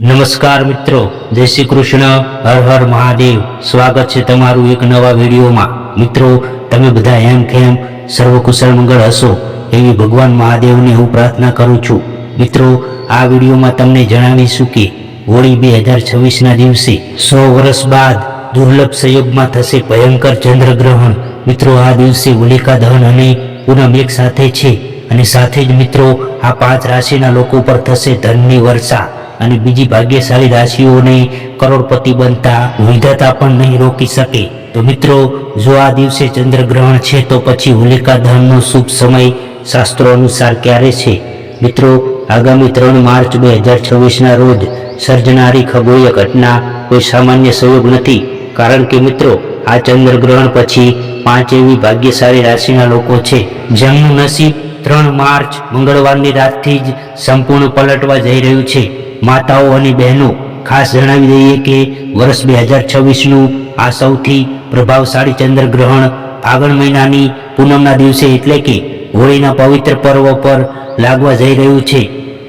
નમસ્કાર મિત્રો, જય શ્રી કૃષ્ણ, હર હર મહાદેવ। સ્વાગત છે તમારું એક નવા વિડીયોમાં। મિત્રો, તમે બધા એમ કેમ સર્વકુશળ મંગળ હશો એવી ભગવાન મહાદેવને હું પ્રાર્થના કરું છું। મિત્રો, આ વિડીયોમાં તમને જણાવીશું કે હોળી 2026ના દિવસે 100 વર્ષ બાદ દુર્લભ સંયોગમાં થશે ભયંકર ચંદ્રગ્રહણ। મિત્રો, આ દિવસે હોલિકા દહન અને પૂનમ એક સાથે છે અને સાથે જ મિત્રો આ 5 રાશિના લોકો પર થશે ધનની વર્ષા અને બીજી ભાગ્યશાળી રાશિઓને કરોડપતિ બનતા વિધાતા પણ નહીં રોકી શકે। તો મિત્રો, જો આ દિવસે ચંદ્રગ્રહણ છે તો પછી હોલિકા દહનનો શુભ સમય શાસ્ત્રો અનુસાર ક્યારે છે? મિત્રો, આગામી 3 માર્ચ 2026ના રોજ સર્જનારી ખગોળીય ઘટના કોઈ સામાન્ય સંયોગ નથી, કારણ કે મિત્રો આ ચંદ્રગ્રહણ પછી 5 એવી ભાગ્યશાળી રાશિના લોકો છે જેમનું નસીબ 3 માર્ચ મંગળવારની રાતથી જ સંપૂર્ણ પલટવા જઈ રહ્યું છે। માતાઓ અને બહેનો, ખાસ જણાવી દઈએ કે વર્ષ 2026નું આ સૌથી પ્રભાવશાળી ચંદ્રગ્રહણ ફાગણ મહિનાની પૂનમના દિવસે એટલે કે હોળીના પવિત્ર પર્વ પર લાગવા જઈ રહ્યું છે।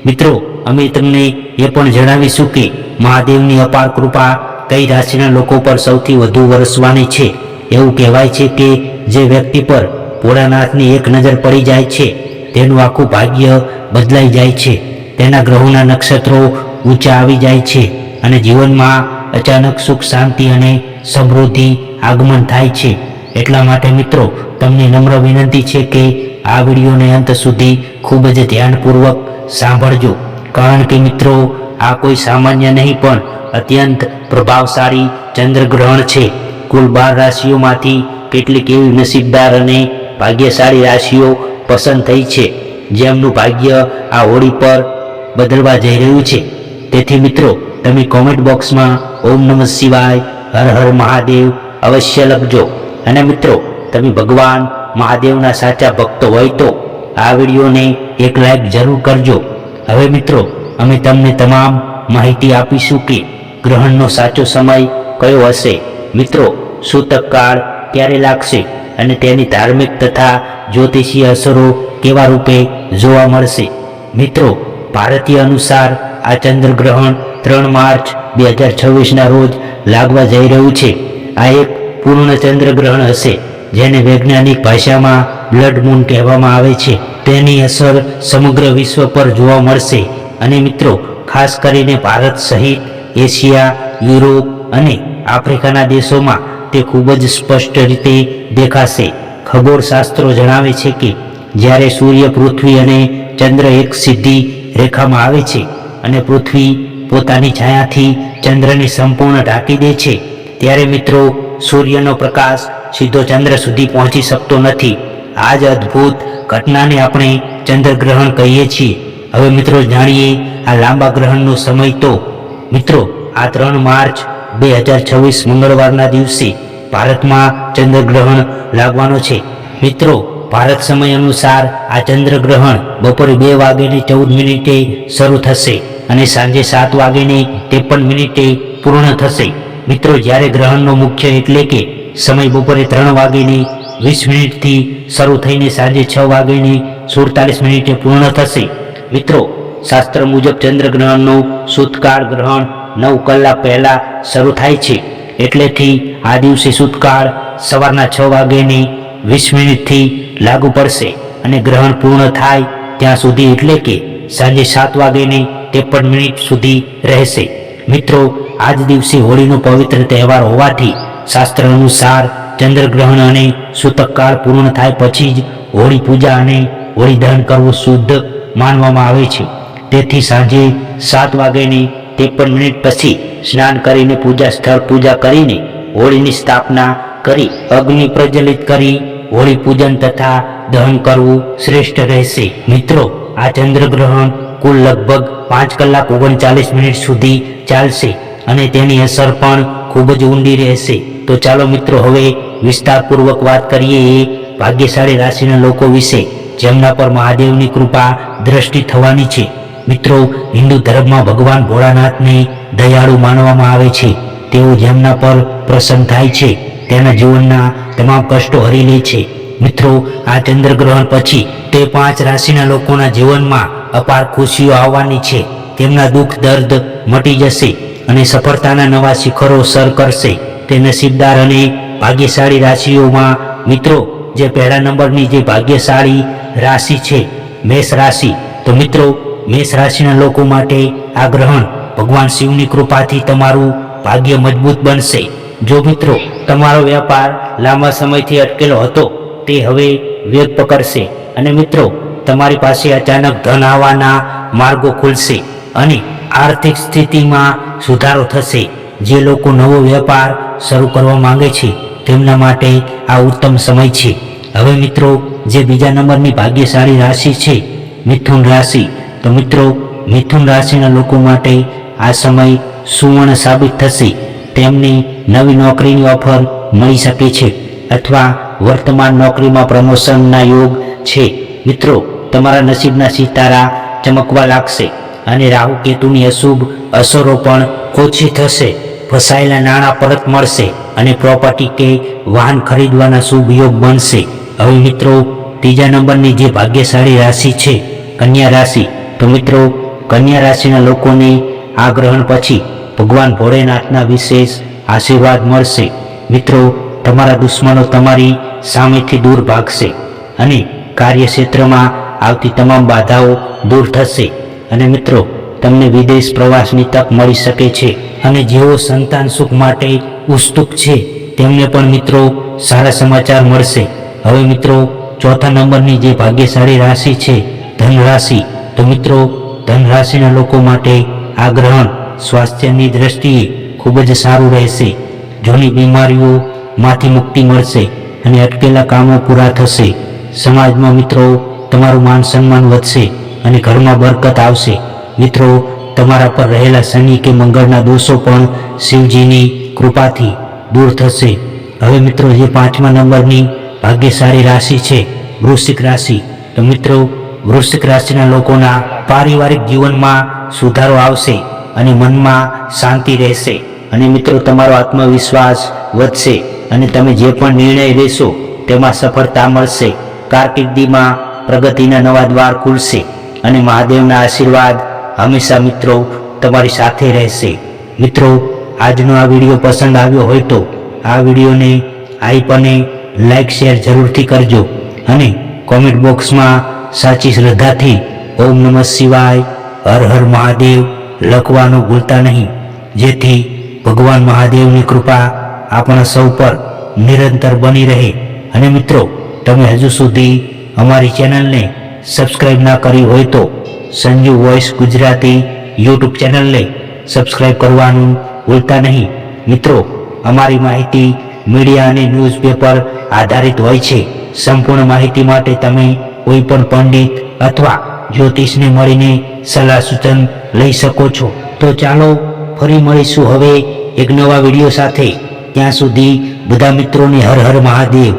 મિત્રો, અમે તમને એ પણ જણાવીશું કે મહાદેવની અપાર કૃપા કઈ રાશિના લોકો પર સૌથી વધુ વરસવાની છે। એવું કહેવાય છે કે જે વ્યક્તિ પર ભોળાનાથની એક નજર પડી જાય છે તેનું આખું ભાગ્ય બદલાઈ જાય છે, તેના ગ્રહોના નક્ષત્રો ઊંચા આવી જાય છે અને જીવનમાં અચાનક સુખ શાંતિ અને સમૃદ્ધિ આગમન થાય છે। એટલા માટે મિત્રો, તમને નમ્ર વિનંતી છે કે આ વિડીયોને અંત સુધી ખૂબ જ ધ્યાનપૂર્વક સાંભળજો, કારણ કે મિત્રો આ કોઈ સામાન્ય નહીં પણ અત્યંત પ્રભાવશાળી ચંદ્રગ્રહણ છે। કુલ 12 રાશિઓમાંથી કેટલીક એવી નસીબદાર અને ભાગ્યશાળી રાશિઓ પસંદ થઈ છે જેમનું ભાગ્ય આ હોળી પર બદલવા જઈ રહ્યું છે। તેથી મિત્રો, તમે કોમેન્ટ બોક્સમાં ઓમ નમઃ શિવાય, હર હર મહાદેવ અવશ્ય લખજો। અને મિત્રો, તમે ભગવાન મહાદેવના સાચા ભક્તો હોય તો આ વિડીયોને એક લાઈક જરૂર કરજો। હવે મિત્રો, અમે તમને તમામ માહિતી આપીશું કે ગ્રહણનો સાચો સમય કયો હશે, મિત્રો સૂતક કાળ ક્યારે લાગશે અને તેની ધાર્મિક તથા જ્યોતિષીય અસરો કેવા રૂપે જોવા મળશે। મિત્રો, ભારતીય અનુસાર આ ચંદ્રગ્રહણ 3 માર્ચ 2026ના રોજ લાગવા જઈ રહ્યું છે। આ એક પૂર્ણ ચંદ્રગ્રહણ હશે જેને વૈજ્ઞાનિક ભાષામાં બ્લડ મૂન કહેવામાં આવે છે। તેની અસર સમગ્ર વિશ્વ પર જોવા મળશે અને મિત્રો ખાસ કરીને ભારત સહિત એશિયા, યુરોપ અને આફ્રિકાના દેશોમાં તે ખૂબ જ સ્પષ્ટ રીતે દેખાશે। ખગોળશાસ્ત્રો જણાવે છે કે જ્યારે સૂર્ય, પૃથ્વી અને ચંદ્ર એક સીધી રેખામાં આવે છે અને પૃથ્વી પોતાની છાયાથી ચંદ્રને સંપૂર્ણ ઢાંકી દે છે ત્યારે મિત્રો સૂર્યનો પ્રકાશ સીધો ચંદ્ર સુધી પહોંચી શકતો નથી। આ જ અદ્ભુત ઘટનાને આપણે ચંદ્રગ્રહણ કહીએ છીએ। હવે મિત્રો જાણીએ આ લાંબા ગ્રહણનો સમય। તો મિત્રો, આ 3 માર્ચ 2026 મંગળવારના દિવસે ભારતમાં ચંદ્રગ્રહણ લાગવાનો છે। મિત્રો, ભારત સમય અનુસાર આ ચંદ્રગ્રહણ બપોરે 2:14 શરૂ થશે અને સાંજે 7:53 પૂર્ણ થશે। મિત્રો, જ્યારે ગ્રહણનો મુખ્ય એટલે કે સમય બપોરે 3:20 થી શરૂ થઈને સાંજે 6:47 પૂર્ણ થશે। મિત્રો, શાસ્ત્ર મુજબ ચંદ્રગ્રહણનો સૂતકાળ ગ્રહણ 9 કલાક પહેલા શરૂ થાય છે, એટલેથી આ દિવસે સૂતકાળ સવારના 6:20 થી લાગુ પડશે અને ગ્રહણ પૂર્ણ થાય ત્યાં સુધી એટલે કે સાંજે 7:53 સુધી રહેશે। મિત્રો, આજ દિવસે હોળીનો પવિત્ર તહેવાર હોવાથી શાસ્ત્ર અનુસાર ચંદ્રગ્રહણ અને સૂતકકાળ પૂર્ણ થાય પછી જ હોળી પૂજા અને હોળી દહન કરવું શુદ્ધ માનવામાં આવે છે। તેથી સાંજે 7:53 પછી સ્નાન કરીને પૂજા સ્થળ પૂજા કરીને હોળીની સ્થાપના કરી અગ્નિ પ્રજ્વલિત કરી હોળી પૂજન તથા દહન કરવું શ્રેષ્ઠ રહેશે। મિત્રો, આ ચંદ્રગ્રહણ કુલ લગભગ 5 કલાક 39 સુધી ચાલશે અને તેની અસર પણ ખૂબ જ ઊંડી રહેશે। તો ચાલો મિત્રો, હવે વિસ્તારપૂર્વક વાત કરીએ એ ભાગ્યશાળી રાશિના લોકો વિશે જેમના પર મહાદેવની કૃપા દ્રષ્ટિ થવાની છે। મિત્રો, હિન્દુ ધર્મમાં ભગવાન ભોળાનાથને દયાળુ માનવામાં આવે છે। તેઓ જેમના પર પ્રસન્ન થાય છે તેના જીવનના તમામ કષ્ટો હરી લે છે। મિત્રો, આ ચંદ્રગ્રહણ પછી તે 5 રાશિના લોકોના જીવનમાં અપાર ખુશીઓ આવવાની છે। તેમના દુઃખ દર્દ મટી જશે અને સફળતાના નવા શિખરો સર કરશે. તે નસીબદાર અને ભાગ્યશાળી રાશિઓમાં મિત્રો જે પહેલા નંબરની જે ભાગ્યશાળી રાશિ છે મેષ રાશિ. તો મિત્રો મેષ રાશિના લોકો માટે આ ગ્રહણ ભગવાન શિવની કૃપાથી તમારું ભાગ્ય મજબૂત બનશે. જો મિત્રો તમારો વ્યાપાર લાંબા સમયથી અટકેલો હતો તે હવે વેગ પકડશે અને મિત્રો તમારી પાસે અચાનક ધન આવવાના માર્ગો ખુલશે અને આર્થિક સ્થિતિમાં સુધારો થશે. જે લોકો નવો વેપાર શરૂ કરવા માંગે છે તેમના માટે આ ઉત્તમ સમય છે. હવે મિત્રો જે બીજા નંબરની ભાગ્યશાળી રાશિ છે મિથુન રાશિ. તો મિત્રો મિથુન રાશિના લોકો માટે આ સમય સુવર્ણ સાબિત થશે. તેમને નવી નોકરીની ઓફર મળી શકે છે અથવા વર્તમાન નોકરીમાં પ્રમોશનના યોગ છે. મિત્રો તમારા નસીબના સિતારા ચમકવા લાગશે અને રાહુ કેતુની અશુભ અસરો પણ ઓછી થશે. ફસાયેલા નાણાં પરત મળશે અને પ્રોપર્ટી કે વાહન ખરીદવાના શુભ યોગ બનશે. હવે મિત્રો ત્રીજા નંબરની જે ભાગ્યશાળી રાશિ છે કન્યા રાશિ. તો મિત્રો કન્યા રાશિના લોકોને આ ગ્રહણ પછી ભગવાન ભોળેનાથના વિશેષ આશીર્વાદ મળશે. મિત્રો તમારા દુશ્મનો તમારી સામેથી દૂર ભાગશે અને કાર્યક્ષેત્રમાં આવતી તમામ બાધાઓ દૂર થશે અને મિત્રો તમને વિદેશ પ્રવાસની તક મળી શકે છે. અને જેઓ સંતાન સુખ માટે ઉત્સુક છે તેમને પણ મિત્રો સારા સમાચાર મળશે. હવે મિત્રો ચોથા નંબરની જે ભાગ્યશાળી રાશિ છે ધન રાશિ. તો મિત્રો ધન રાશિના લોકો માટે આ ગ્રહણ સ્વાસ્થ્યની દ્રષ્ટિએ ખૂબ જ સારું રહેશે. જૂની બીમારીઓમાંથી મુક્તિ મળશે અને અટકેલા કામો પૂરા થશે. સમાજમાં મિત્રો તમારું માન સન્માન વધશે અને ઘરમાં બરકત આવશે. મિત્રો તમારા પર રહેલા શનિ કે મંગળના દોષો પણ શિવજીની કૃપાથી દૂર થશે. હવે મિત્રો જે પાંચમા નંબરની ભાગ્યશાળી રાશિ છે વૃશ્ચિક રાશિ. તો મિત્રો વૃશ્ચિક રાશિના લોકોના પારિવારિક જીવનમાં સુધારો આવશે અને મનમાં શાંતિ રહેશે અને મિત્રો તમારો આત્મવિશ્વાસ વધશે અને તમે જે પણ નિર્ણય લેશો તેમાં સફળતા મળશે. કારકિર્દીમાં પ્રગતિના નવા દ્વાર ખુલશે અને મહાદેવના આશીર્વાદ હંમેશા મિત્રો તમારી સાથે રહેશે. મિત્રો આજનો આ વિડીયો પસંદ આવ્યો હોય તો આ વિડીયોને હાઈપ અને લાઈક શેર જરૂરથી કરજો અને કોમેન્ટ બોક્સમાં સાચી શ્રદ્ધાથી ઓમ નમઃ શિવાય હર હર મહાદેવ લખવાનું ભૂલતા નહીં, જેથી ભગવાન મહાદેવની કૃપા આપણા સૌ પર નિરંતર બની રહે. અને મિત્રો તમે હજુ સુધી અમારી ચેનલને સબસ્ક્રાઈબ ના કરી હોય તો સંજુ વોઇસ ગુજરાતી યુટ્યુબ ચેનલને સબસ્ક્રાઈબ કરવાનું ભૂલતા નહીં. મિત્રો અમારી માહિતી મીડિયા અને ન્યૂઝપેપર આધારિત હોય છે. સંપૂર્ણ માહિતી માટે તમે કોઈ પણ પંડિત અથવા જ્યોતિષને મળીને સલાહ સૂચન લઈ શકો છો. તો ચાલો ફરી મળીશું હવે એક નવા વિડીયો સાથે. ત્યાં સુધી બધા મિત્રોને હર હર મહાદેવ.